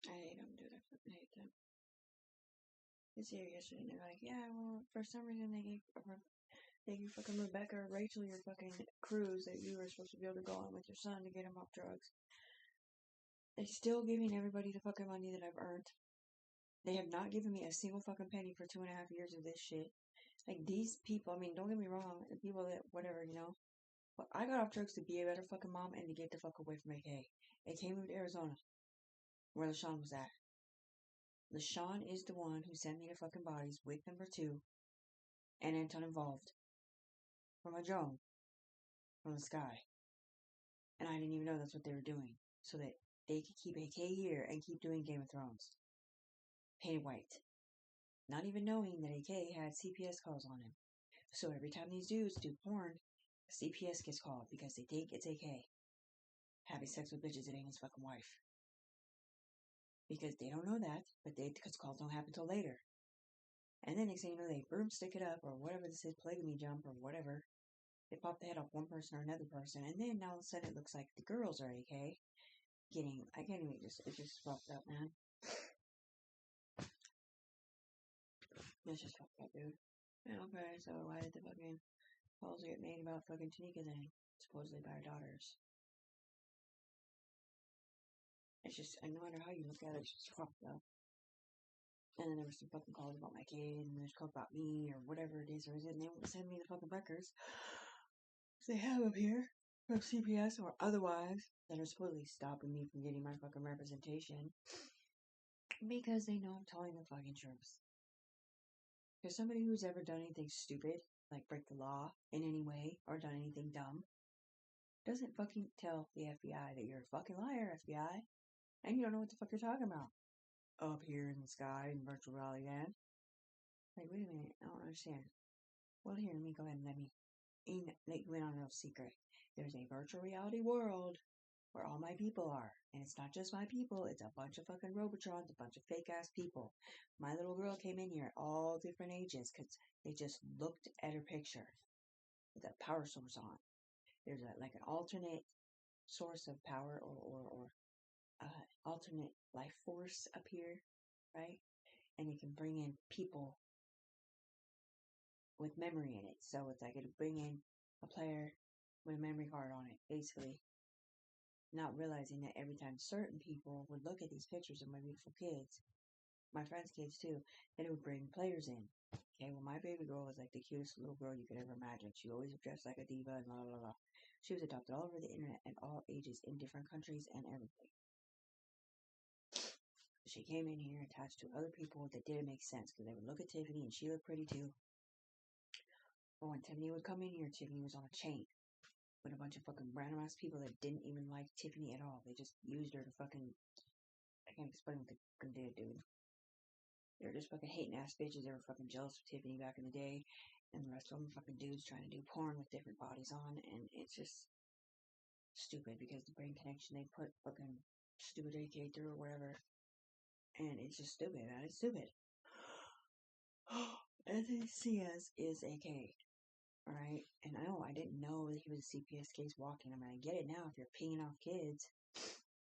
I hate them, dude. I fucking hate them. It's here yesterday, and they're like, yeah, well, for some reason they gave fucking Rebecca or Rachel your fucking cruise that you were supposed to be able to go on with your son to get him off drugs. They're still giving everybody the fucking money that I've earned. They have not given me a single fucking penny for 2.5 years of this shit. Like, these people, I mean, don't get me wrong, the people that, whatever, you know. But I got off drugs to be a better fucking mom and to get the fuck away from AK. AK moved to Arizona, where LaShawn was at. LaShawn is the one who sent me the fucking bodies with number 2 and Anton involved from a drone from the sky. And I didn't even know that's what they were doing. So that they could keep AK here and keep doing Game of Thrones. Painted white. Not even knowing that AK had CPS calls on him. So every time these dudes do porn, CPS gets called because they think it's AK having sex with bitches that ain't his fucking wife. Because they don't know that, but because calls don't happen till later. And then next thing you know, they broomstick it up or whatever this is, polygamy jump or whatever. They pop the head off one person or another person, and then all of a sudden it looks like the girls are AK. I can't even it's just fucked up, man. It's just fucked up, dude. Yeah, okay, so why did the fucking calls get made about fucking Tanika then? Supposedly by her daughters. It's just, and no matter how you look at it, it's just fucked up. And then there was some fucking calls about my kid, and there's calls about me, or whatever it is, and they won't send me the fucking records. They have them here, from CPS or otherwise, that are supposedly stopping me from getting my fucking representation. Because they know I'm telling the fucking truth. Because somebody who's ever done anything stupid, like break the law in any way, or done anything dumb, doesn't fucking tell the FBI that you're a fucking liar, FBI, and you don't know what the fuck you're talking about. Up here in the sky in virtual reality land. Like, wait a minute, I don't understand. Well, here, let me go ahead and let you in on a little secret. There's a virtual reality world where all my people are. And it's not just my people, it's a bunch of fucking Robotrons, a bunch of fake ass people. My little girl came in here at all different ages because they just looked at her picture with a power source on. There's like an alternate source of power or alternate life force up here, right? And it can bring in people with memory in it. So it's like it'll bring in a player with a memory card on it, basically. Not realizing that every time certain people would look at these pictures of my beautiful kids, my friends' kids too, then it would bring players in. Okay, well, my baby girl was like the cutest little girl you could ever imagine. She always dressed like a diva and la la la. She was adopted all over the internet at all ages in different countries and everything. She came in here attached to other people that didn't make sense because they would look at Tiffany and she looked pretty too. But when Tiffany would come in here, Tiffany was on a chain with a bunch of fucking random ass people that didn't even like Tiffany at all. They just used her to fucking. I can't explain what they fucking did, dude. They were just fucking hating ass bitches. They were fucking jealous of Tiffany back in the day. And the rest of them fucking dudes trying to do porn with different bodies on. And it's just stupid because the brain connection they put fucking stupid AK through or whatever. And it's just stupid, man. It's stupid. SACS is AK. Alright? And I didn't know that he was a CPS case walking. I mean, I get it now if you're pinging off kids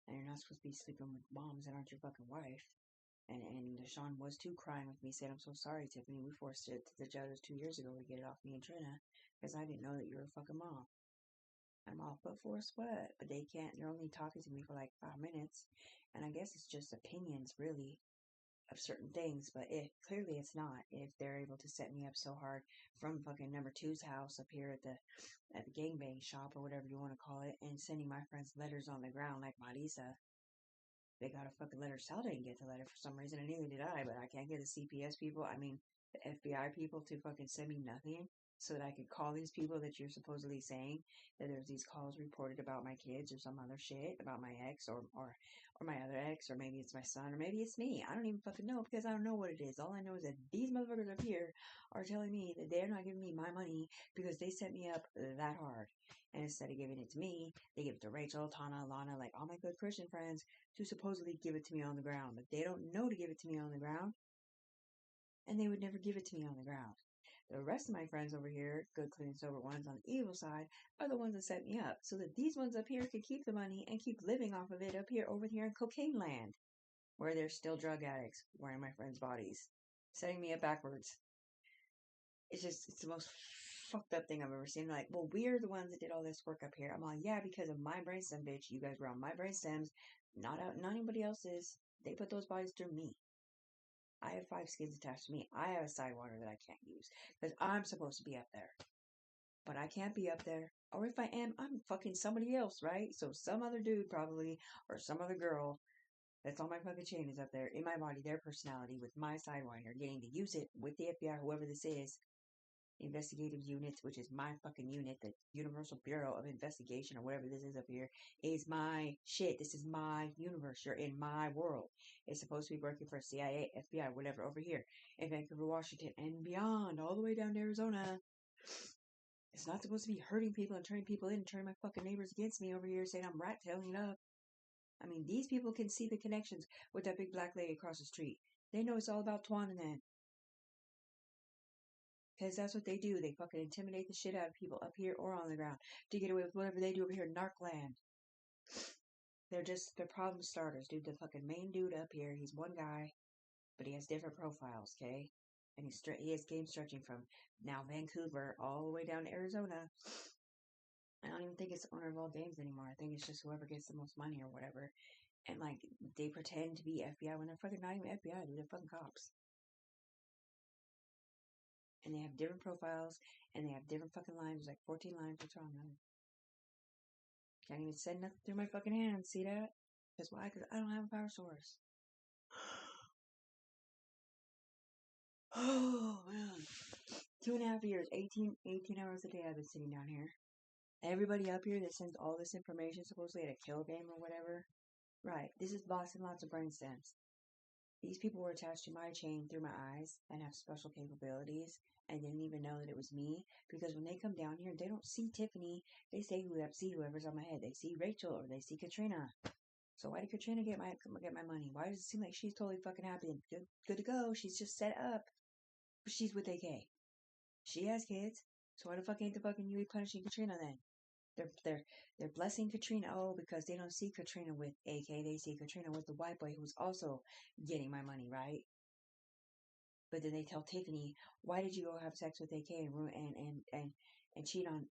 and you're not supposed to be sleeping with moms that aren't your fucking wife. And Deshaun was too crying with me, said, I'm so sorry, Tiffany. We forced it to the judges 2 years ago to get it off me and Trina because I didn't know that you were a fucking mom. I'm all but for a sweat, but they can't. They're only talking to me for like 5 minutes. And I guess it's just opinions, really, of certain things, but clearly it's not. If they're able to set me up so hard from fucking number two's house up here at the gangbang shop or whatever you want to call it, and sending my friends letters on the ground like Marisa. They got a fucking letter. Sal didn't get the letter for some reason, and neither did I, but I can't get the CPS people, the FBI people to fucking send me nothing so that I could call these people that you're supposedly saying that there's these calls reported about my kids or some other shit about my ex or my other ex, or maybe it's my son, or maybe it's me. I don't even fucking know because I don't know what it is. All I know is that these motherfuckers up here are telling me that they're not giving me my money because they set me up that hard. And instead of giving it to me, they give it to Rachel, Tana, Lana, like all my good Christian friends to supposedly give it to me on the ground. But they don't know to give it to me on the ground. And they would never give it to me on the ground. The rest of my friends over here, good, clean, sober ones on the evil side, are the ones that set me up so that these ones up here could keep the money and keep living off of it up here over here in cocaine land. where there's still drug addicts wearing my friends' bodies, setting me up backwards. It's the most fucked up thing I've ever seen. Like, well, we're the ones that did all this work up here. I'm like, yeah, because of my brainstem, bitch. You guys were on my brainstems, not anybody else's. They put those bodies through me. I have 5 skins attached to me. I have a sidewinder that I can't use because I'm supposed to be up there, but I can't be up there. Or if I am, I'm fucking somebody else, right? So some other dude probably, or some other girl that's on my fucking chain is up there in my body, their personality with my sidewinder, getting to use it with the FBI, whoever this is, investigative units, which is my fucking unit, the Universal Bureau of Investigation or whatever this is up here, is my shit. This is my universe. You're in my world. It's supposed to be working for CIA, FBI, whatever, over here in Vancouver, Washington, and beyond, all the way down to Arizona. It's not supposed to be hurting people and turning people in and turning my fucking neighbors against me over here saying I'm rat tailing it up. I mean, these people can see the connections with that big black lady across the street. They know it's all about Twan and them. Because that's what they do. They fucking intimidate the shit out of people up here or on the ground to get away with whatever they do over here in Narcland. They're problem starters, dude. The fucking main dude up here, he's one guy, but he has different profiles, okay? And he has game stretching from now Vancouver all the way down to Arizona. I don't even think it's the owner of all games anymore. I think it's just whoever gets the most money or whatever. And like they pretend to be FBI when they're fucking not even FBI, dude. They're fucking cops. And they have different profiles, and they have different fucking lines. There's like 14 lines. What's wrong, man? Can't even send nothing through my fucking hands. See that? That's why? Because I don't have a power source. Oh, man. 2.5 years, 18 hours a day I've been sitting down here. Everybody up here that sends all this information, supposedly at a kill game or whatever. Right. This is bossing lots of brain stems. These people were attached to my chain through my eyes and have special capabilities and didn't even know that it was me because when they come down here, they don't see Tiffany. They see whoever's on my head. They see Rachel or they see Katrina. So why did Katrina get my money? Why does it seem like she's totally fucking happy and good to go? She's just set up. But she's with AK. She has kids. So why the fuck ain't the fucking UE punishing Katrina then? They're blessing Katrina because they don't see Katrina with AK. They see Katrina with the white boy who's also getting my money, right? But then they tell Tiffany, why did you go have sex with AK and cheat on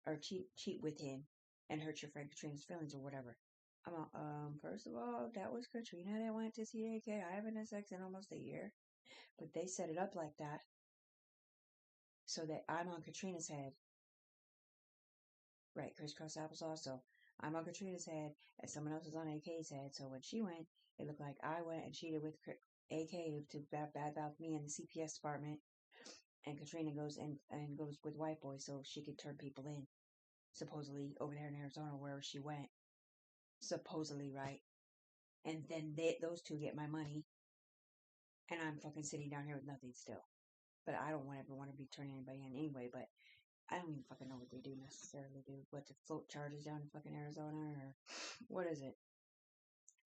or cheat with him and hurt your friend Katrina's feelings or whatever? I'm first of all, that was Katrina that went to see AK. I haven't had sex in almost a year. But they set it up like that so that I'm on Katrina's head. Right, crisscross applesauce. So I'm on Katrina's head and someone else is on AK's head. So when she went, it looked like I went and cheated with AK to bad mouth me in the CPS department. And Katrina goes and goes with white boy so she could turn people in. Supposedly over there in Arizona, wherever she went. Supposedly, right? And then those two get my money. And I'm fucking sitting down here with nothing still. But I don't ever want to be turning anybody in anyway, but I don't even fucking know what they do necessarily do. What, to float charges down in fucking Arizona or what is it?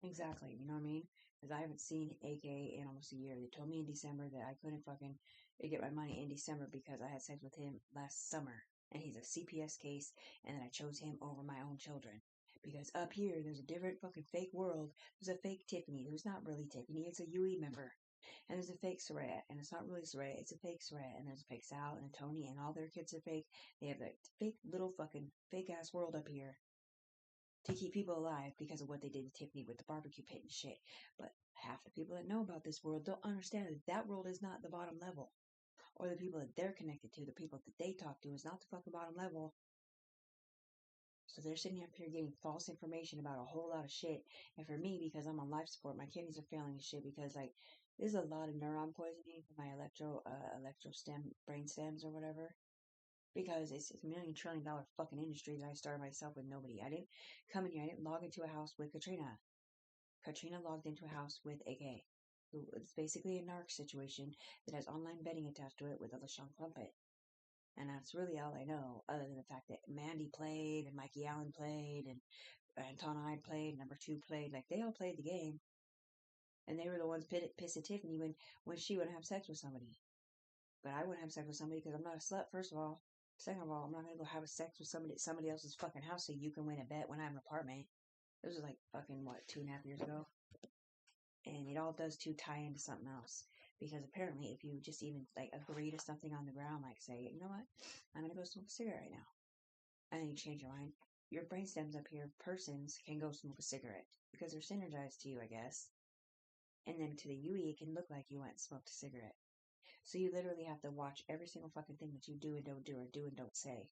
Exactly, you know what I mean? Because I haven't seen AK in almost a year. They told me in December that I couldn't fucking get my money in December because I had sex with him last summer. And he's a CPS case, and then I chose him over my own children. Because up here, there's a different fucking fake world. There's a fake Tiffany who's not really Tiffany. It's a UE member. And there's a fake Soraya, and it's not really Soraya, it's a fake Soraya, and there's a fake Sal and Tony, and all their kids are fake. They have a fake little fucking fake ass world up here to keep people alive because of what they did to Tiffany with the barbecue pit and shit. But half the people that know about this world don't understand that that world is not the bottom level. Or the people that they're connected to, the people that they talk to, is not the fucking bottom level. So they're sitting up here getting false information about a whole lot of shit. And for me, because I'm on life support, my kidneys are failing and shit because like there's a lot of neuron poisoning from my brain stems or whatever. Because it's a $1,000,000,000,000 fucking industry that I started myself with nobody. I didn't come in here. I didn't log into a house with Katrina. Katrina logged into a house with AK, who is basically a narc situation that has online betting attached to it with a LaShawn Crumpet. And that's really all I know, other than the fact that Mandy played and Mikey Allen played and Anton Hyde played, number 2 played. Like they all played the game, and they were the ones pissed at Tiffany when she would have sex with somebody. But I wouldn't have sex with somebody because I'm not a slut. First of all, second of all, I'm not gonna go have sex with somebody at somebody else's fucking house so you can win a bet when I have an apartment. This was like fucking what 2.5 years ago. And it all does to tie into something else. Because apparently, if you just even like agree to something on the ground, like say, you know what, I'm gonna go smoke a cigarette right now, and then you change your mind, your brain stems up here, persons can go smoke a cigarette because they're synergized to you, I guess. And then to the UE, it can look like you went and smoked a cigarette. So you literally have to watch every single fucking thing that you do and don't do, or do and don't say.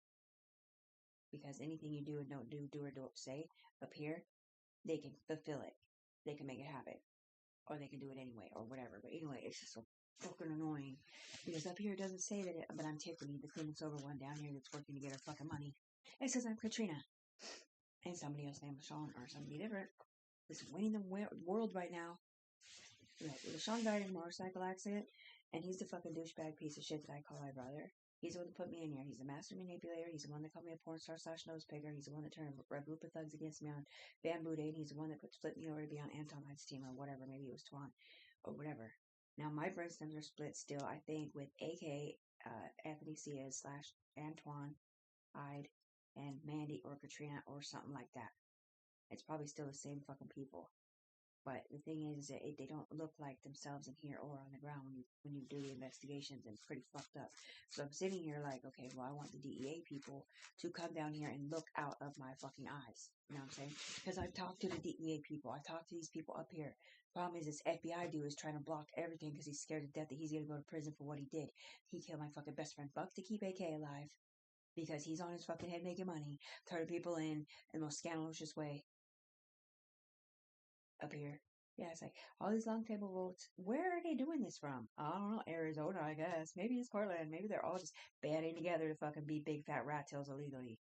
Because anything you do and don't do or don't say up here, they can fulfill it. They can make it happen. Or they can do it anyway, or whatever. But anyway, it's just so fucking annoying. Because up here it doesn't say that I'm Tiffany, the clean and sober one down here that's working to get her fucking money. It says I'm Katrina. And somebody else named LaShawn, or somebody different. That's winning the world right now. Like, LaShawn died in a motorcycle accident, and he's the fucking douchebag piece of shit that I call my brother. He's the one that put me in here. He's the master manipulator. He's the one that called me a porn star / nose picker. He's the one that turned a group of thugs against me on Bamboo Day. And he's the one that split me over to be on Anton Hyde's team or whatever. Maybe it was Twan or whatever. Now, my brain stems are split still, I think, with AK, Anthony Ciaz / Antoine Hyde and Mandy or Katrina or something like that. It's probably still the same fucking people. But the thing is that they don't look like themselves in here or on the ground when you do the investigations, and it's pretty fucked up. So I'm sitting here like, okay, well, I want the DEA people to come down here and look out of my fucking eyes. You know what I'm saying? Because I've talked to the DEA people. I talked to these people up here. Problem is, this FBI dude is trying to block everything because he's scared to death that he's going to go to prison for what he did. He killed my fucking best friend Buck to keep AK alive because he's on his fucking head making money, turning people in the most scandalous way. Up here. Yeah, it's like all these long table votes. Where are they doing this from? I don't know. Arizona, I guess. Maybe it's Portland. Maybe they're all just banding together to fucking beat big fat rat tails illegally.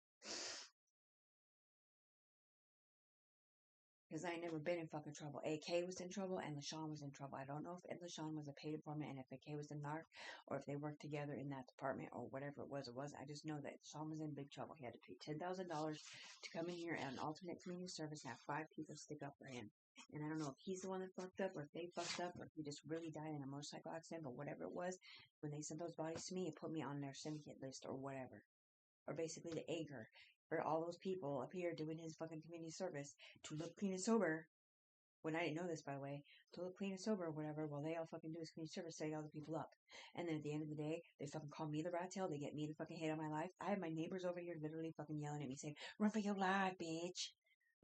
Because I ain't never been in fucking trouble. AK was in trouble and LaShawn was in trouble. I don't know if LaShawn was a paid informant and if AK was the narc or if they worked together in that department or whatever it was. I just know that LaShawn was in big trouble. He had to pay $10,000 to come in here at an alternate community service and have 5 people stick up for him. And I don't know if he's the one that fucked up or if they fucked up or if he just really died in a motorcycle accident, but whatever it was, when they sent those bodies to me, it put me on their syndicate list or whatever. Or basically the anchor for all those people up here doing his fucking community service to look clean and sober. When I didn't know this, by the way, to look clean and sober or whatever, while they all fucking do his community service, setting all the people up. And then at the end of the day, they fucking call me the rat tail, they get me to fucking hate on my life. I have my neighbors over here literally fucking yelling at me saying, run for your life, bitch.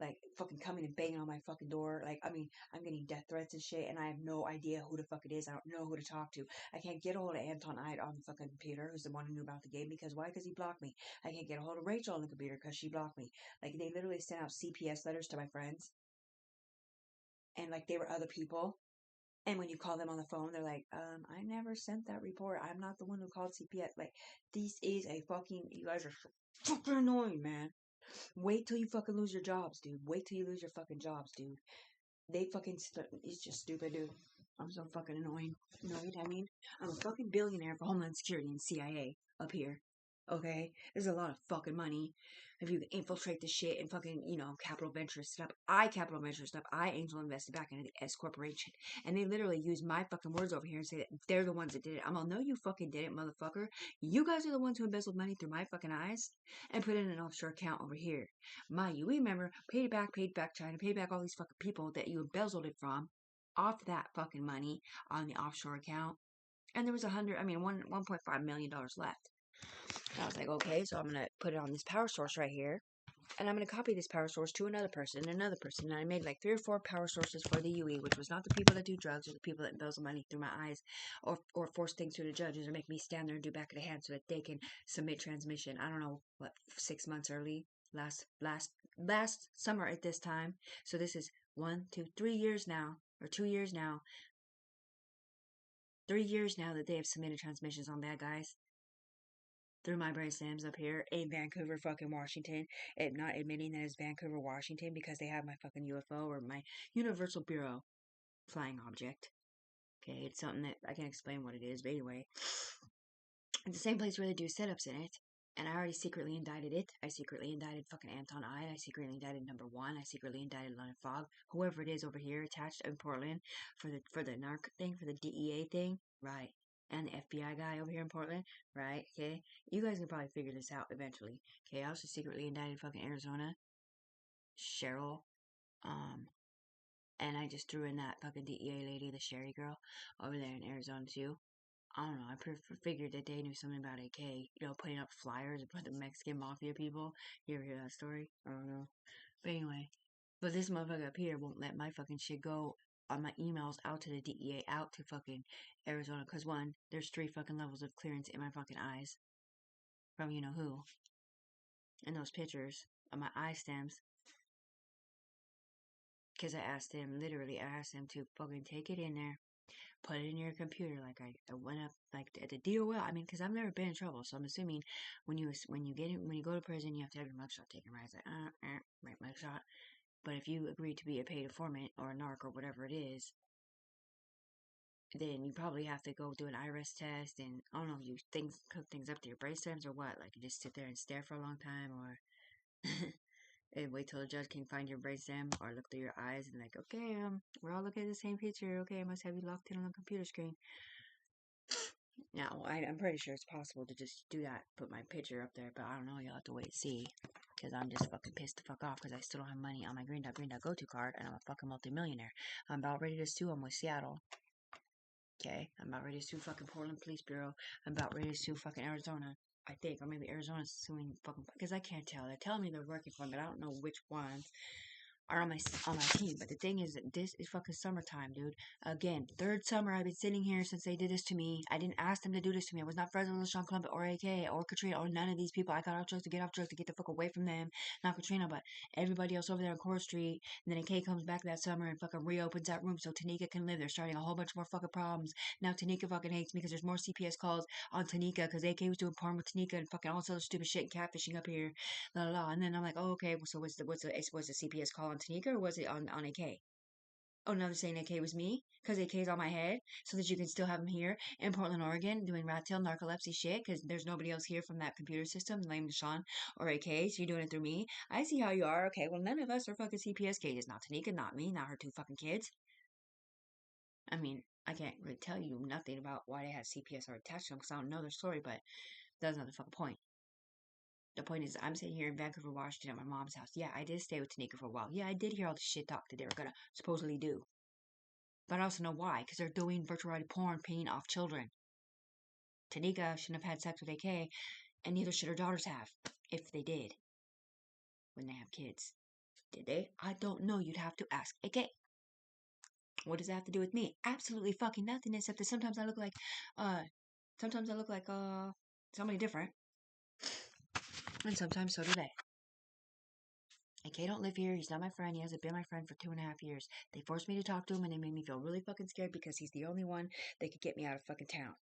Like, fucking coming and banging on my fucking door. Like, I mean, I'm getting death threats and shit, and I have no idea who the fuck it is. I don't know who to talk to. I can't get a hold of Anton Hyde on the fucking computer, who's the one who knew about the game, because why? Because he blocked me. I can't get a hold of Rachel on the computer, because she blocked me. Like, they literally sent out CPS letters to my friends, and, like, they were other people. And when you call them on the phone, they're like, I never sent that report. I'm not the one who called CPS. Like, this is a fucking, you guys are so fucking annoying, man. Wait till you fucking lose your jobs, dude. Wait till you lose your fucking jobs, dude. They fucking, it's just stupid, dude. I'm so fucking annoying. You know what I mean? I'm a fucking billionaire for Homeland Security and CIA up here. Okay? There's a lot of fucking money. If you infiltrate the shit and fucking, Capital Ventures stuff. Capital Ventures stuff. Angel invested back into the S Corporation. And they literally use my fucking words over here and say that they're the ones that did it. I'm all, no, you fucking did it, motherfucker. You guys are the ones who embezzled money through my fucking eyes and put it in an offshore account over here. My UE member paid it back China, paid back all these fucking people that you embezzled it from off that fucking money on the offshore account. And there was $1.5 million left. And I was like, okay, so I'm going to put it on this power source right here. And I'm going to copy this power source to another person. And I made like 3 or 4 power sources for the UE, which was not the people that do drugs or the people that embezzle money through my eyes or force things through the judges or make me stand there and do back of the hand so that they can submit transmission. I don't know, 6 months early, last summer at this time. So this is 3 years now, or 2 years now. 3 years now that they have submitted transmissions on bad guys through my brain stems up here in Vancouver, fucking Washington. Not admitting that it's Vancouver, Washington because they have my fucking UFO or my Universal Bureau flying object. Okay, it's something that I can't explain what it is, but anyway. It's the same place where they do setups in it. And I already secretly indicted it. I secretly indicted fucking Anton Hyde. I secretly indicted number 1. I secretly indicted Leonard Fogg. Whoever it is over here attached in Portland for the narc thing, for the DEA thing. Right. And the FBI guy over here in Portland. Right. Okay. You guys can probably figure this out eventually. Okay. I also secretly indicted fucking Arizona. Cheryl. And I just threw in that fucking DEA lady, the Sherry girl, over there in Arizona too. I don't know. I figured that they knew something about AK. You know, putting up flyers for the Mexican mafia people. You ever hear that story? I don't know. But anyway, but this motherfucker up here won't let my fucking shit go on my emails out to the DEA, out to fucking Arizona. Cause one, there's 3 fucking levels of clearance in my fucking eyes from you know who. And those pictures of my eye stems. Cause I asked him, literally, I asked him to fucking take it in there, put it in your computer. Like I went up like at the DOL. I mean, cause I've never been in trouble, so I'm assuming when you go to prison, you have to have your mugshot taken, right? It's like right mugshot. But if you agree to be a paid informant or a narc or whatever it is, then you probably have to go do an iris test, and I don't know if you hook things up to your brain stems or what. Like you just sit there and stare for a long time, or and wait till the judge can find your brainstem or look through your eyes and like, okay, we're all looking at the same picture. Okay, I must have you locked in on the computer screen. Now, I'm pretty sure it's possible to just do that, put my picture up there, but I don't know. You'll have to wait and see. Because I'm just fucking pissed the fuck off because I still don't have money on my Green Dot Go To card, and I'm a fucking multimillionaire. I'm about ready to sue them with Seattle. Okay, I'm about ready to sue fucking Portland Police Bureau. I'm about ready to sue fucking Arizona. I think, or maybe Arizona's suing fucking, because I can't tell. They're telling me they're working for them, but I don't know which ones are on my team. But the thing is that this is fucking summertime, dude. Again, 3rd summer I've been sitting here since they did this to me. I didn't ask them to do this to me. I was not friends with Sean Columbus or AK or Katrina or none of these people. I got off drugs to get off drugs to get the fuck away from them. Not Katrina, but everybody else over there on Court Street. And then AK comes back that summer and fucking reopens that room so Tanika can live. They're starting a whole bunch more fucking problems. Now Tanika fucking hates me because there's more CPS calls on Tanika because AK was doing porn with Tanika and fucking all this other stupid shit and catfishing up here. La la la. And then I'm like, oh, okay, so was the CPS call on Tanika or was it on AK? Oh, now they're saying AK was me because AK's on my head, so that you can still have him here in Portland, Oregon, doing rat tail narcolepsy shit because there's nobody else here from that computer system named Sean or AK, so you're doing it through me. I see how you are. Okay, well, none of us are fucking CPS cases. Not Tanika, not me, not her 2 fucking kids. I mean, I can't really tell you nothing about why they have CPS or attached to them because I don't know their story, but that's not the fucking point. The point is, I'm sitting here in Vancouver, Washington at my mom's house. Yeah, I did stay with Tanika for a while. Yeah, I did hear all the shit talk that they were gonna supposedly do. But I also know why, because they're doing virtual reality porn, paying off children. Tanika shouldn't have had sex with AK, and neither should her daughters have, if they did, when they have kids. Did they? I don't know. You'd have to ask AK. What does that have to do with me? Absolutely fucking nothing, except that sometimes I look like, somebody different. And sometimes so do they. AK don't live here. He's not my friend. He hasn't been my friend for 2.5 years. They forced me to talk to him, and they made me feel really fucking scared because he's the only one that could get me out of fucking town.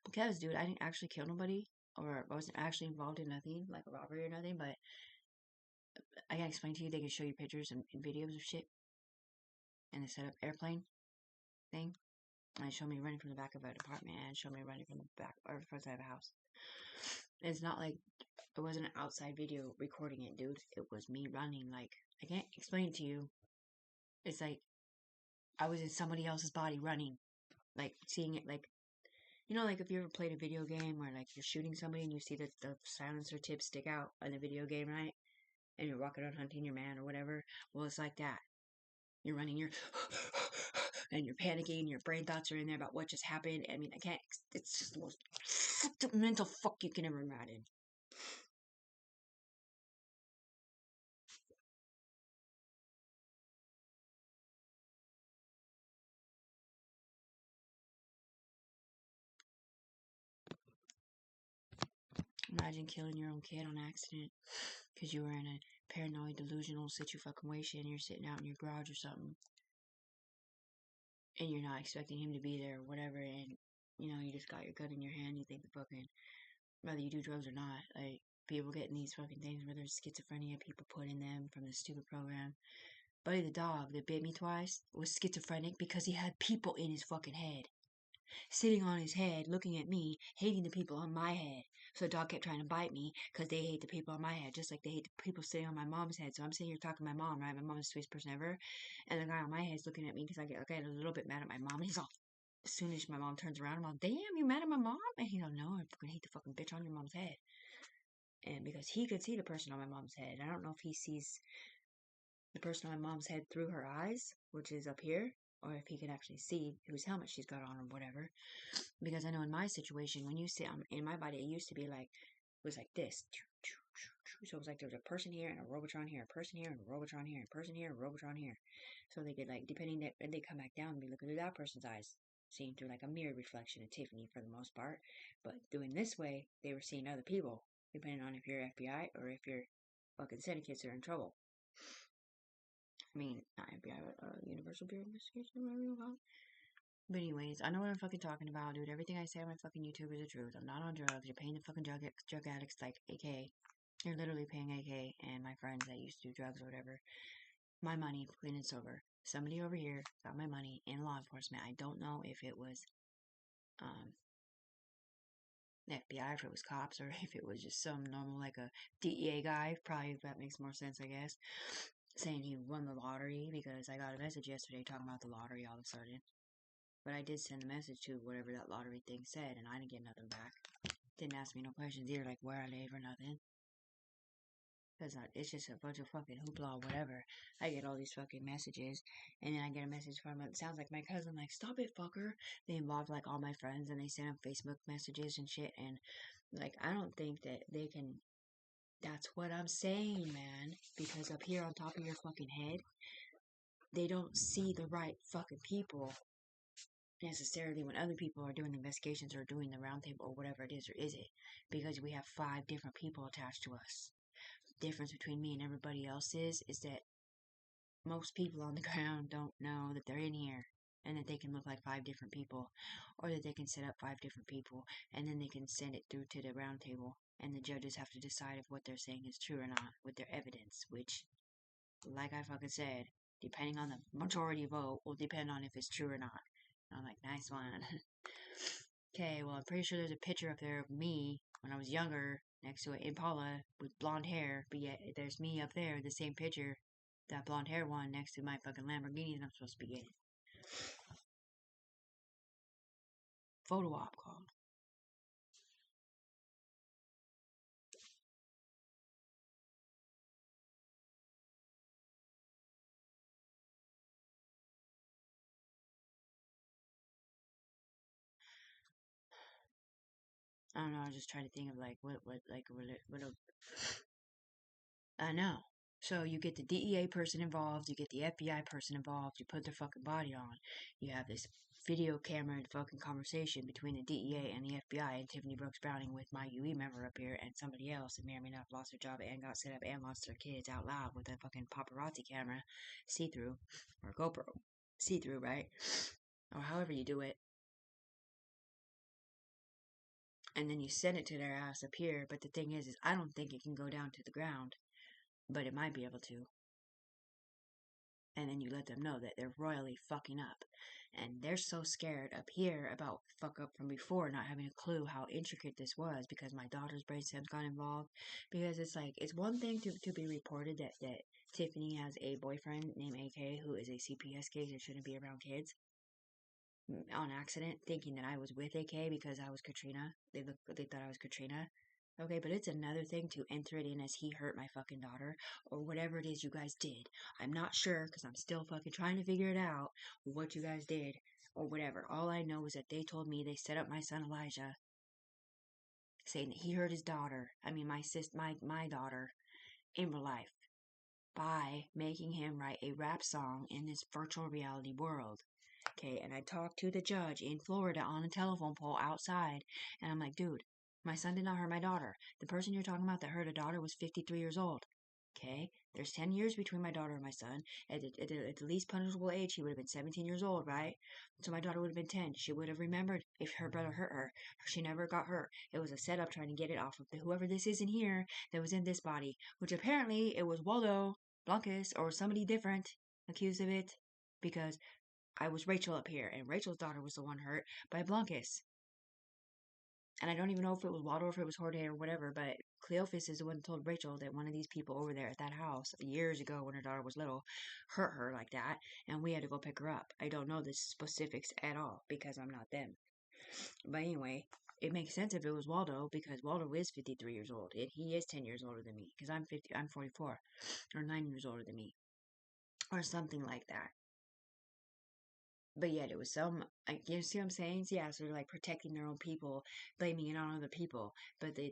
Because, dude, I didn't actually kill nobody, or I wasn't actually involved in nothing, like a robbery or nothing, but I can explain to you, they can show you pictures and videos of shit, and they set up airplane thing, and they show me running from the back of an apartment, and show me running from the back, or front side of a house. It's not like, it wasn't an outside video recording it, dude. It was me running, like, I can't explain it to you. It's like, I was in somebody else's body running, like, seeing it, like, you know, like if you ever played a video game where like you're shooting somebody and you see that the silencer tips stick out in the video game, right? And you're walking around hunting your man or whatever. Well, it's like that. You're running your and you're panicking. Your brain thoughts are in there about what just happened. I mean, I can't. It's just the most fucked up mental fuck you can ever imagine. Imagine killing your own kid on accident because you were in a paranoid, delusional situation. You're sitting out in your garage or something, and you're not expecting him to be there or whatever, and you know you just got your gun in your hand. You think the fucking whether you do drugs or not, like people getting these fucking things where there's schizophrenia, people put in them from this stupid program. Buddy the dog that bit me twice was schizophrenic because he had people in his fucking head. Sitting on his head, looking at me, hating the people on my head. So the dog kept trying to bite me because they hate the people on my head, just like they hate the people sitting on my mom's head. So I'm sitting here talking to my mom, right? My mom's the sweetest person ever. And the guy on my head is looking at me because I get a little bit mad at my mom. And he's all, as soon as my mom turns around, I'm all, damn, you mad at my mom? And he's all, no, I fucking hate the fucking bitch on your mom's head. And because he could see the person on my mom's head. I don't know if he sees the person on my mom's head through her eyes, which is up here, or if he can actually see whose helmet she's got on or whatever. Because I know in my situation, when you sit in my body, it used to be like, it was like this. So it was like there was a person here and a Robotron here, a person here and a Robotron here, a person here and a Robotron here. So they could like, depending that they come back down and be looking through that person's eyes, seeing through like a mirror reflection of Tiffany for the most part. But doing this way, they were seeing other people, depending on if you're FBI or if you're fucking syndicates are in trouble. I mean, not FBI, but Universal Bureau of Investigation, whatever you call it. But anyways, I know what I'm fucking talking about, dude. Everything I say on my fucking YouTube is the truth. I'm not on drugs. You're paying the fucking drug addicts like AK. You're literally paying AK and my friends that used to do drugs or whatever my money, clean and sober. Somebody over here got my money in law enforcement. I don't know if it was FBI, if it was cops, or if it was just some normal, like a DEA guy. Probably that makes more sense, I guess. Saying he won the lottery, because I got a message yesterday talking about the lottery all of a sudden. But I did send a message to whatever that lottery thing said, and I didn't get nothing back. Didn't ask me no questions either, like where I live or nothing. Because it's just a bunch of fucking hoopla, whatever. I get all these fucking messages, and then I get a message from it. Sounds like my cousin, like, stop it, fucker. They involve, like, all my friends, and they send them Facebook messages and shit, and, like, I don't think that they can. That's what I'm saying, man. Because up here on top of your fucking head, they don't see the right fucking people necessarily when other people are doing investigations or doing the roundtable or whatever it is, or is it? Because we have 5 different people attached to us. Difference between me and everybody else is that most people on the ground don't know that they're in here and that they can look like 5 different people, or that they can set up 5 different people and then they can send it through to the round table and the judges have to decide if what they're saying is true or not with their evidence, which, like I fucking said, depending on the majority vote will depend on if it's true or not. And I'm like, nice one. Okay, well, I'm pretty sure there's a picture up there of me when I was younger next to an Impala with blonde hair, but yet there's me up there, the same picture, that blonde hair one next to my fucking Lamborghini that I'm supposed to be getting. Photo op called. I don't know, I was just trying to think of like I know. So you get the DEA person involved, you get the FBI person involved, you put their fucking body on. You have this video camera and fucking conversation between the DEA and the FBI and Tiffany Brooks Browning with my UE member up here and somebody else that may or may not have lost their job and got set up and lost their kids out loud with a fucking paparazzi camera, see-through, or GoPro, see-through, right? Or however you do it. And then you send it to their ass up here, but the thing is I don't think it can go down to the ground, but it might be able to. And then you let them know that they're royally fucking up. And they're so scared up here about fuck up from before, not having a clue how intricate this was because my daughter's brain cells got involved. Because it's like, it's one thing to be reported that Tiffany has a boyfriend named AK who is a CPS case and shouldn't be around kids on accident, thinking that I was with AK because I was Katrina. They thought I was Katrina. Okay, but it's another thing to enter it in as he hurt my fucking daughter, or whatever it is you guys did. I'm not sure, because I'm still fucking trying to figure it out, what you guys did, or whatever. All I know is that they told me they set up my son Elijah, saying that he hurt his daughter, my daughter, in real life, by making him write a rap song in this virtual reality world. Okay, and I talked to the judge in Florida on a telephone pole outside, and I'm like, dude, my son did not hurt my daughter. The person you're talking about that hurt a daughter was 53 years old. Okay, there's 10 years between my daughter and my son. At the least punishable age, he would have been 17 years old, right? So my daughter would have been 10. She would have remembered if her brother hurt her. She never got hurt. It was a setup trying to get it off of whoever this is in here that was in this body, which apparently it was Waldo Blankus or somebody different accused of it, because I was Rachel up here, and Rachel's daughter was the one hurt by Blankus. And I don't even know if it was Waldo or if it was Jorge or whatever, but Cleophas is the one who told Rachel that one of these people over there at that house years ago when her daughter was little hurt her like that, and we had to go pick her up. I don't know the specifics at all because I'm not them. But anyway, it makes sense if it was Waldo because Waldo is 53 years old and he is 10 years older than me because I'm 44 or 9 years older than me. or something like that. But yet it was some, like, you see what I'm saying? Yeah, so they're like protecting their own people, blaming it on other people. But the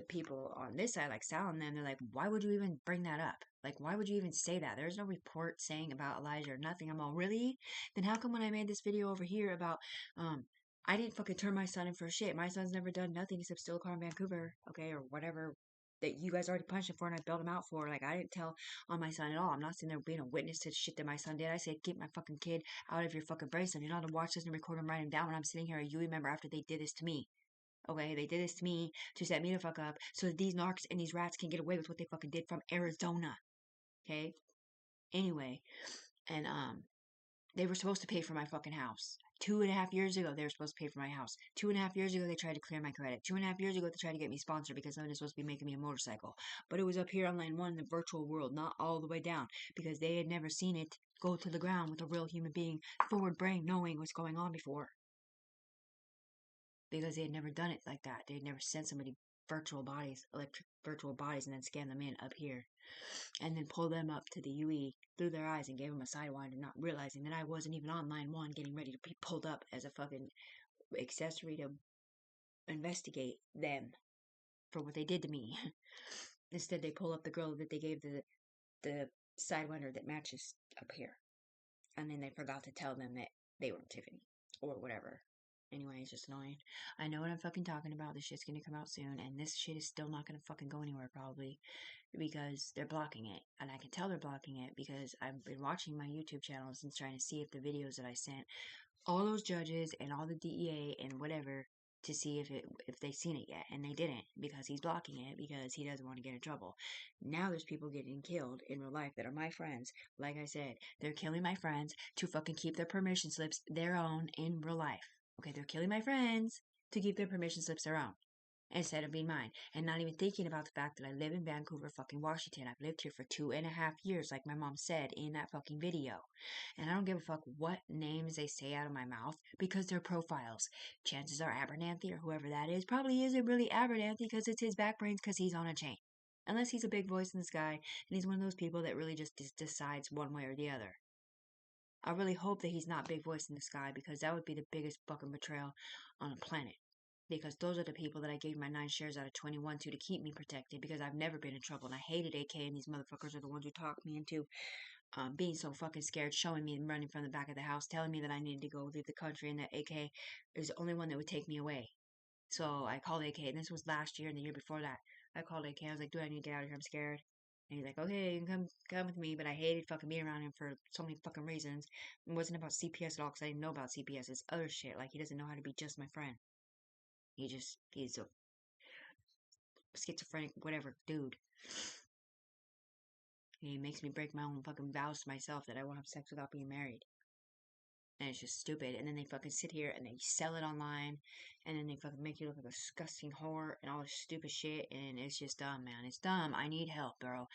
people on this side, like Sal and them, they're like, why would you even bring that up? Like, why would you even say that? There's no report saying about Elijah or nothing. I'm all, really? Then how come when I made this video over here about, I didn't fucking turn my son in for shit. My son's never done nothing except steal a car in Vancouver, okay, or whatever that you guys already punched him for and I bailed him out for. Like, I didn't tell on my son at all. I'm not sitting there being a witness to shit that my son did. I said, get my fucking kid out of your fucking bracelet. You're not to watch this and record and write him down when I'm sitting here. You remember after they did this to me. Okay, they did this to me to set me the fuck up so that these narcs and these rats can get away with what they fucking did from Arizona. Okay? Anyway, and they were supposed to pay for my fucking house. 2.5 years ago, they were supposed to pay for my house. 2.5 years ago, they tried to clear my credit. 2.5 years ago, they tried to get me sponsored because someone was supposed to be making me a motorcycle. But it was up here on line 1 in the virtual world, not all the way down, because they had never seen it go to the ground with a real human being, forward brain, knowing what's going on before. Because they had never done it like that. They had never sent somebody electric virtual bodies, and then scanned them in up here. And then pulled them up to the UE through their eyes and gave them a sidewinder, not realizing that I wasn't even on line 1 getting ready to be pulled up as a fucking accessory to investigate them for what they did to me. Instead, they pull up the girl that they gave the sidewinder that matches up here. And then they forgot to tell them that they weren't Tiffany or whatever. Anyway, it's just annoying. I know what I'm fucking talking about. This shit's gonna come out soon, and this shit is still not gonna fucking go anywhere probably because they're blocking it. And I can tell they're blocking it because I've been watching my YouTube channels and trying to see if the videos that I sent all those judges and all the DEA and whatever to see if they seen it yet, and they didn't because he's blocking it because he doesn't want to get in trouble. Now there's people getting killed in real life that are my friends. Like I said, they're killing my friends to fucking keep their permission slips their own in real life. Okay, they're killing my friends to keep their permission slips their own instead of being mine, and not even thinking about the fact that I live in Vancouver, fucking Washington. I've lived here for 2.5 years, like my mom said in that fucking video. And I don't give a fuck what names they say out of my mouth because they're profiles. Chances are Abernathy or whoever that is probably isn't really Abernathy because it's his back brains because he's on a chain. Unless he's a big voice in the sky and he's one of those people that really just decides one way or the other. I really hope that he's not big voice in the sky because that would be the biggest fucking betrayal on the planet. Because those are the people that I gave my 9 shares out of 21 to keep me protected because I've never been in trouble and I hated AK and these motherfuckers are the ones who talked me into being so fucking scared, showing me and running from the back of the house, telling me that I needed to go leave the country and that AK is the only one that would take me away. So I called AK, and this was last year and the year before that. I called AK. I was like, dude, I need to get out of here. I'm scared. And he's like, okay, you can come with me. But I hated fucking being around him for so many fucking reasons. It wasn't about CPS at all because I didn't know about CPS. It's other shit. Like, he doesn't know how to be just my friend. He's a schizophrenic, whatever dude. He makes me break my own fucking vows to myself that I won't have sex without being married. And it's just stupid. And then they fucking sit here and they sell it online, and then they fucking make you look like a disgusting whore and all this stupid shit. And it's just dumb, man. It's dumb. I need help, bro.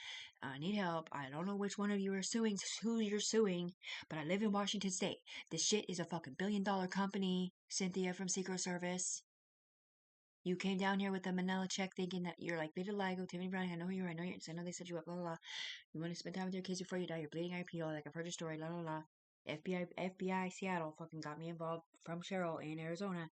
I need help. I don't know which one of you are suing, who you're suing, but I live in Washington State. This shit is a fucking $1 billion company. Cynthia from Secret Service. You came down here with a Manila check thinking that you're like vitiligo, Tiffany Brown. I know you are. I know they set you up. Blah blah blah. You want to spend time with your kids before you die. You're bleeding IP. Like I've heard your story. La la la. FBI Seattle fucking got me involved from Cheryl in Arizona,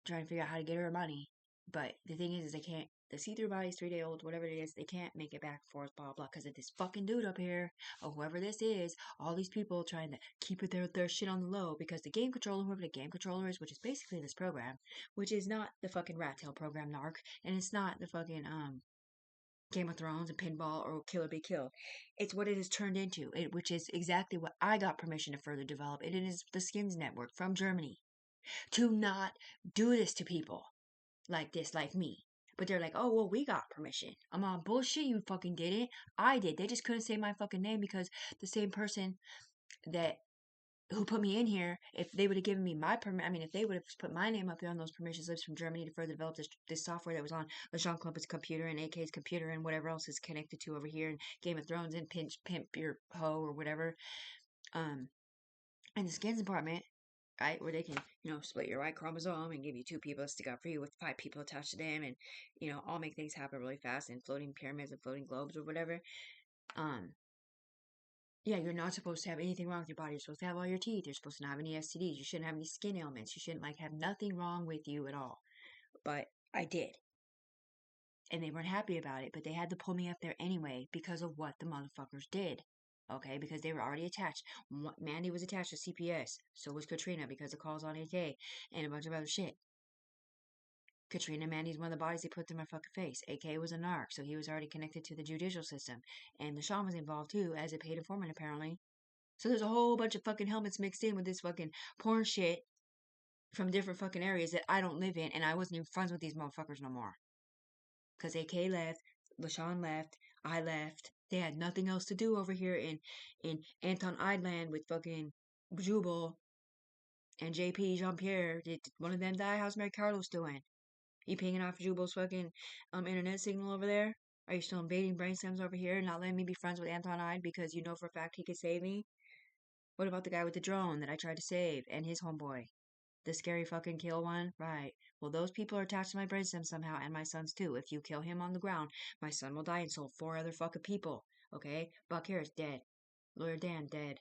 trying to figure out how to get her money. But the thing is they can't. The see-through body's 3 day old, whatever it is, they can't make it back and forth, blah blah, because of this fucking dude up here, or whoever this is. All these people trying to keep it their shit on the low because the game controller, whoever the game controller is, which is basically this program, which is not the fucking Rat Tail program, narc, and it's not the fucking Game of Thrones and pinball or Kill or Be Killed. It's what it has turned into, which is exactly what I got permission to further develop. It is the Skins Network from Germany to not do this to people like this, like me. But they're like, oh, well, we got permission. I'm on bullshit. You fucking did it. I did. They just couldn't say my fucking name because the same person that who put me in here, if they would have given me my permit, I mean, if they would have put my name up there on those permission slips from Germany to further develop this software that was on LeJean Clump's computer and AK's computer and whatever else is connected to over here in Game of Thrones and Pimp Your Hoe or whatever, and the skins department, right, where they can, split your Y chromosome and give you 2 people to stick out for you with 5 people attached to them and, all make things happen really fast and floating pyramids and floating globes or whatever, Yeah, you're not supposed to have anything wrong with your body. You're supposed to have all your teeth. You're supposed to not have any STDs. You shouldn't have any skin ailments. You shouldn't like have nothing wrong with you at all. But I did. And they weren't happy about it, but they had to pull me up there anyway because of what the motherfuckers did. Okay, because they were already attached. Mandy was attached to CPS. So was Katrina because of calls on AK and a bunch of other shit. Katrina and Mandy's one of the bodies they put in my fucking face. AK was a narc, so he was already connected to the judicial system. And LaShawn was involved too, as a paid informant apparently. So there's a whole bunch of fucking helmets mixed in with this fucking porn shit from different fucking areas that I don't live in, and I wasn't even friends with these motherfuckers no more. Because AK left, LaShawn left, I left. They had nothing else to do over here in Anton Idland with fucking Jubal and JP Jean Pierre. Did one of them die? How's Mary Carlos doing? You pinging off Jubal's fucking internet signal over there? Are you still invading brainstems over here and not letting me be friends with Anton Ide because you know for a fact he could save me? What about the guy with the drone that I tried to save and his homeboy? The scary fucking kill one? Right. Well, those people are attached to my brainstem somehow, and my son's too. If you kill him on the ground, my son will die, and so 4 other fucking people. Okay? Buck Harris, dead. Lawyer Dan, dead.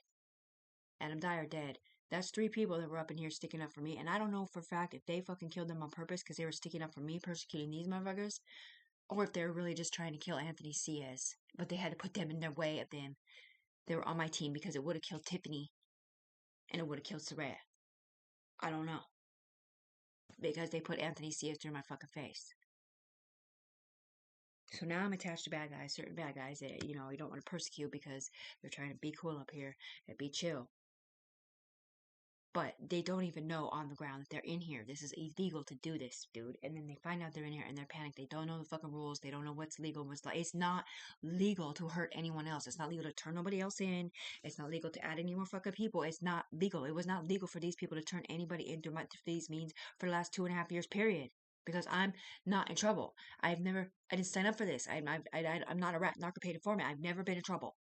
Adam Dyer, dead. That's 3 people that were up in here sticking up for me, and I don't know for a fact if they fucking killed them on purpose because they were sticking up for me, persecuting these motherfuckers, or if they were really just trying to kill Anthony Ciaz. But they had to put them in their way of them. They were on my team because it would have killed Tiffany, and it would have killed Soraya. I don't know. Because they put Anthony Ciaz through my fucking face. So now I'm attached to bad guys, certain bad guys that, you don't want to persecute because they're trying to be cool up here and be chill. But they don't even know on the ground that they're in here. This is illegal to do this, dude. And then they find out they're in here and they're panicked. They don't know the fucking rules. They don't know what's legal, what's not. It's not legal to hurt anyone else. It's not legal to turn nobody else in. It's not legal to add any more fucking people. It's not legal. It was not legal for these people to turn anybody in through these means for the last 2.5 years, period. Because I'm not in trouble. I didn't sign up for this. I'm not a rat narco-paid informant. I've never been in trouble.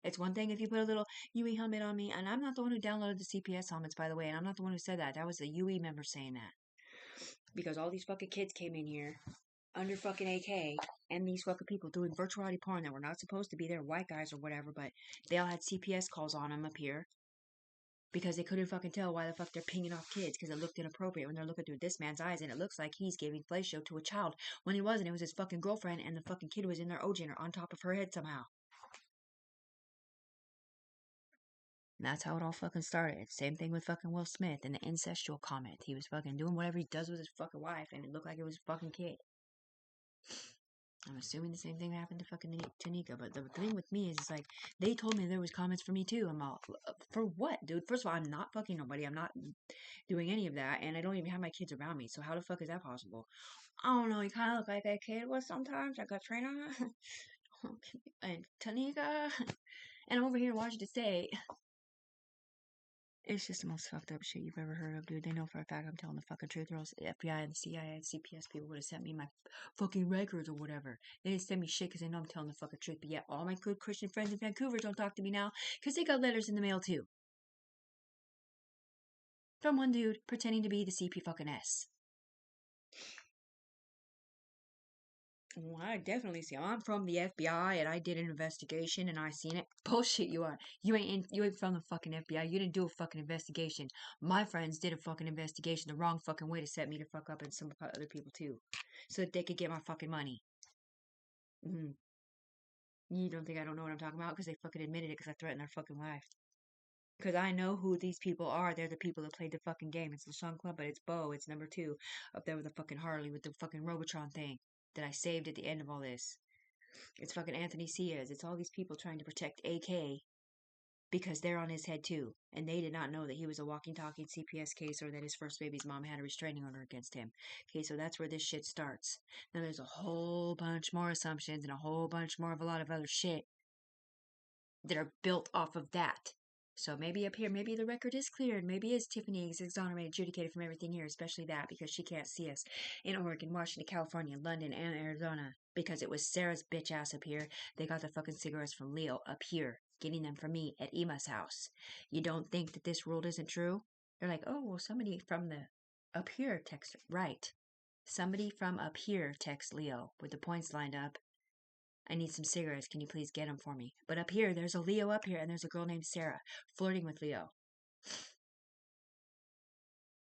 It's one thing if you put a little UE helmet on me, and I'm not the one who downloaded the CPS helmets, by the way, and I'm not the one who said that. That was the UE member saying that. Because all these fucking kids came in here under fucking AK, and these fucking people doing virtual reality porn that were not supposed to be there, white guys or whatever, but they all had CPS calls on them up here. Because they couldn't fucking tell why the fuck they're pinging off kids, because it looked inappropriate when they're looking through this man's eyes, and it looks like he's giving fellatio to a child when he wasn't. It was his fucking girlfriend, and the fucking kid was in their OJ or on top of her head somehow. And that's how it all fucking started. Same thing with fucking Will Smith and the incestual comment. He was fucking doing whatever he does with his fucking wife, and it looked like it was a fucking kid. I'm assuming the same thing happened to fucking Tanika, but the thing with me is, it's like, they told me there was comments for me too. I'm all, for what, dude? First of all, I'm not fucking nobody. I'm not doing any of that, and I don't even have my kids around me, so how the fuck is that possible? I don't know, you kind of look like a kid was sometimes, like a trainer, and Tanika, and I'm over here watching it say, it's just the most fucked up shit you've ever heard of, dude. They know for a fact I'm telling the fucking truth, or else the FBI and the CIA and CPS people would have sent me my fucking records or whatever. They didn't send me shit because they know I'm telling the fucking truth. But yeah, all my good Christian friends in Vancouver don't talk to me now because they got letters in the mail too. From one dude pretending to be the CP fucking S. Well, I definitely see. I'm from the FBI and I did an investigation and I seen it. Bullshit, you are. You ain't from the fucking FBI. You didn't do a fucking investigation. My friends did a fucking investigation the wrong fucking way to set me to fuck up and some other people too, so that they could get my fucking money. Mm. You don't think I don't know what I'm talking about? Because they fucking admitted it because I threatened their fucking life. Because I know who these people are. They're the people that played the fucking game. It's the Sean Club, but it's Bo. It's number 2 up there with the fucking Harley with the fucking Robotron thing that I saved at the end of all this. It's fucking Anthony Ciaz. It's all these people trying to protect AK because they're on his head too. And they did not know that he was a walking, talking CPS case or that his first baby's mom had a restraining order against him. Okay, so that's where this shit starts. Now there's a whole bunch more assumptions and a whole bunch more of a lot of other shit that are built off of that. So maybe up here, maybe the record is cleared. Maybe is Tiffany is exonerated, adjudicated from everything here, especially that because she can't see us in Oregon, Washington, California, London, and Arizona. Because it was Sarah's bitch ass up here. They got the fucking cigarettes from Leo up here, getting them from me at Ema's house. You don't think that this rule isn't true? They're like, oh, well, somebody from the up here text. Right. Somebody from up here text Leo with the points lined up. I need some cigarettes. Can you please get them for me? But up here, there's a Leo up here, and there's a girl named Sarah flirting with Leo,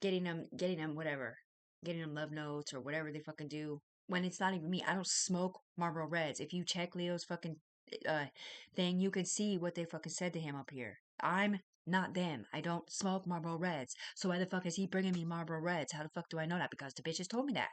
getting them whatever, getting them love notes or whatever they fucking do. When it's not even me, I don't smoke Marlboro Reds. If you check Leo's fucking uh thing, you can see what they fucking said to him up here. I'm not them. I don't smoke Marlboro Reds. So why the fuck is he bringing me Marlboro Reds? How the fuck do I know that? Because the bitches told me that.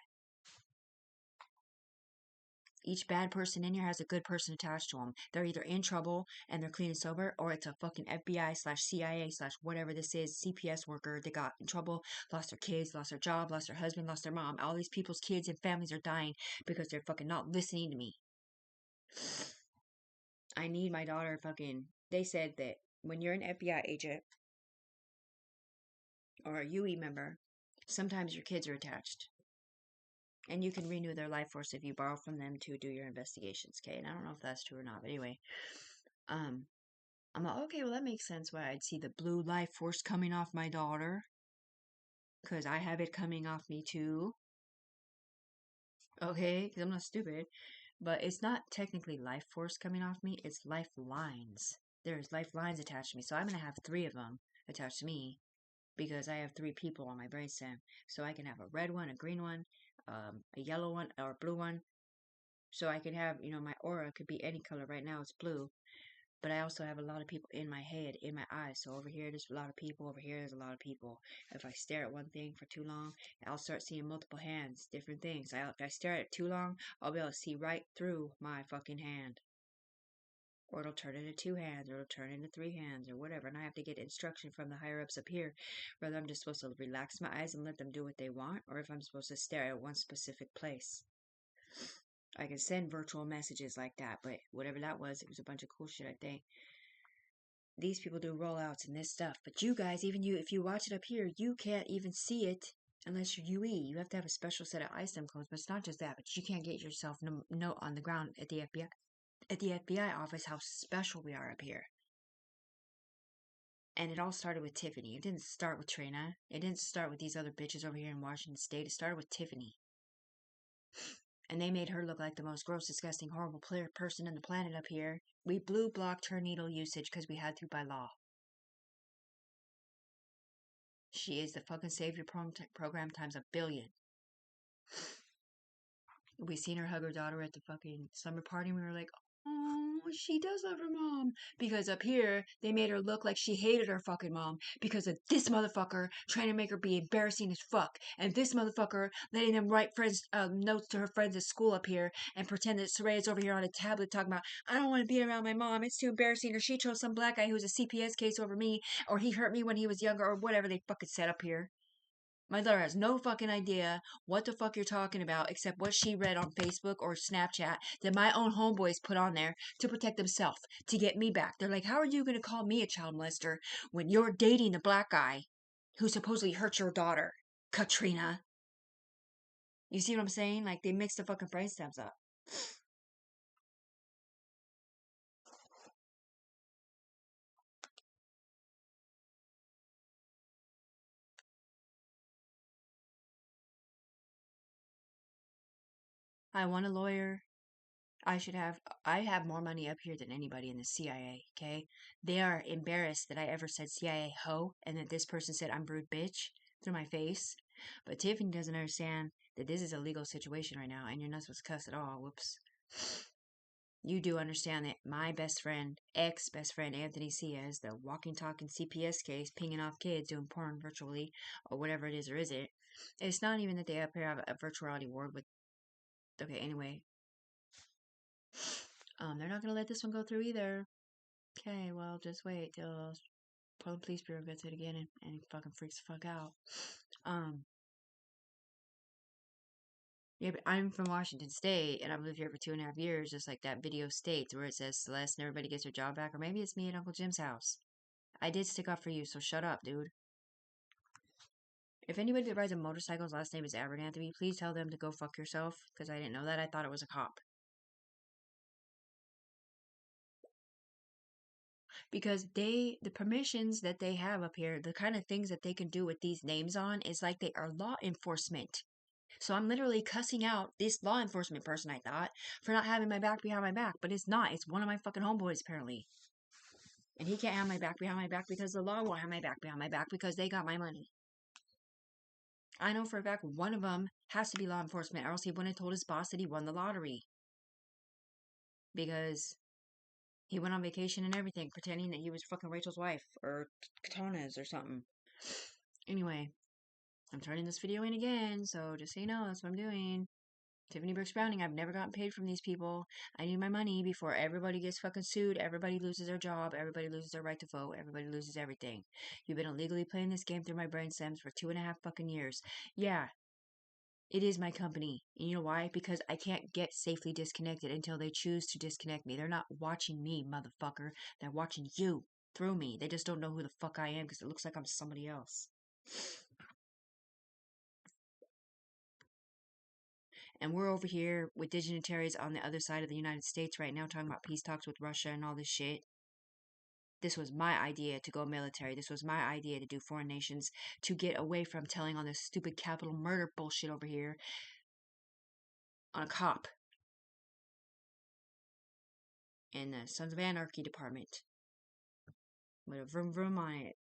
Each bad person in here has a good person attached to them. They're either in trouble and they're clean and sober, or it's a fucking FBI/CIA/whatever this is, CPS worker. They got in trouble, lost their kids, lost their job, lost their husband, lost their mom. All these people's kids and families are dying because they're fucking not listening to me. I need my daughter fucking. They said that when you're an FBI agent or a UE member, sometimes your kids are attached. And you can renew their life force if you borrow from them to do your investigations, okay? And I don't know if that's true or not, but anyway. I'm like, okay, well, that makes sense why I'd see the blue life force coming off my daughter. Because I have it coming off me too. Okay? Because I'm not stupid. But it's not technically life force coming off me, it's lifelines. There's lifelines attached to me. So I'm going to have 3 of them attached to me because I have 3 people on my brainstem. So I can have a red one, a green one, a yellow one, or a blue one. So I can have, my aura could be any color. Right now it's blue. But I also have a lot of people in my head, in my eyes. So over here, there's a lot of people. Over here, there's a lot of people. If I stare at one thing for too long, I'll start seeing multiple hands, different things. If I stare at it too long, I'll be able to see right through my fucking hand. Or it'll turn into 2 hands, or it'll turn into 3 hands, or whatever. And I have to get instruction from the higher ups up here, whether I'm just supposed to relax my eyes and let them do what they want, or if I'm supposed to stare at one specific place. I can send virtual messages like that, but whatever that was, it was a bunch of cool shit, I think. These people do rollouts and this stuff, but you guys, even you, if you watch it up here, you can't even see it unless you're UE. You have to have a special set of ISIM codes, but it's not just that, but you can't get yourself note on the ground at the FBI office how special we are up here. And it all started with Tiffany. It didn't start with Trina. It didn't start with these other bitches over here in Washington State. It started with Tiffany. And they made her look like the most gross, disgusting, horrible person on the planet up here. We blue blocked her needle usage because we had to by law. She is the fucking savior program times a billion. We seen her hug her daughter at the fucking summer party, and we were like, oh, she does love her mom. Because up here, they made her look like she hated her fucking mom because of this motherfucker trying to make her be embarrassing as fuck. And this motherfucker letting them write notes to her friends at school up here and pretend that Soraya's over here on a tablet talking about, I don't want to be around my mom. It's too embarrassing. Or she chose some black guy who's a CPS case over me. Or he hurt me when he was younger. Or whatever they fucking said up here. My daughter has no fucking idea what the fuck you're talking about except what she read on Facebook or Snapchat that my own homeboys put on there to protect themselves, to get me back. They're like, how are you going to call me a child molester when you're dating the black guy who supposedly hurt your daughter, Katrina? You see what I'm saying? Like, they mix the fucking brain stems up. I want a lawyer. I have more money up here than anybody in the CIA, okay? They are embarrassed that I ever said CIA hoe and that this person said I'm rude bitch through my face. But Tiffany doesn't understand that this is a legal situation right now and you're not supposed to cuss at all. Whoops. You do understand that my best friend, ex-best friend, Anthony Ciaz, the walking, talking CPS case, pinging off kids, doing porn virtually, or whatever it is or isn't, it's not even that they up here have a virtual reality ward with... Okay, anyway, they're not going to let this one go through either. Okay, well, just wait till Portland Police Bureau gets it again and fucking freaks the fuck out. Yeah, but I'm from Washington State, and I've lived here for 2.5 years, just like that video states, where it says Celeste and everybody gets their job back, or maybe it's me at Uncle Jim's house. I did stick up for you, so shut up, dude. If anybody that rides a motorcycle's last name is Abernathy, please tell them to go fuck yourself, because I didn't know that. I thought it was a cop. Because the permissions that they have up here, the kind of things that they can do with these names on is like they are law enforcement. So I'm literally cussing out this law enforcement person, I thought, for not having my back behind my back, but it's not. It's one of my fucking homeboys, apparently. And he can't have my back behind my back because the law won't have my back behind my back because they got my money. I know for a fact one of them has to be law enforcement, or else he wouldn't have told his boss that he won the lottery. Because he went on vacation and everything, pretending that he was fucking Rachel's wife, or Katana's, or something. Anyway, I'm turning this video in again, so just so you know, that's what I'm doing. Tiffany Brooks Browning, I've never gotten paid from these people. I need my money before everybody gets fucking sued, everybody loses their job, everybody loses their right to vote, everybody loses everything. You've been illegally playing this game through my brain stems for 2.5 fucking years. Yeah, it is my company. And you know why? Because I can't get safely disconnected until they choose to disconnect me. They're not watching me, motherfucker. They're watching you through me. They just don't know who the fuck I am because it looks like I'm somebody else. And we're over here with dignitaries on the other side of the United States right now talking about peace talks with Russia and all this shit. This was my idea to go military. This was my idea to do foreign nations, to get away from telling on this stupid capital murder bullshit over here on a cop in the Sons of Anarchy department with a vroom vroom on it.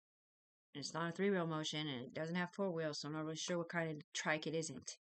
And it's not a 3-wheel motion and it doesn't have 4 wheels, so I'm not really sure what kind of trike it isn't.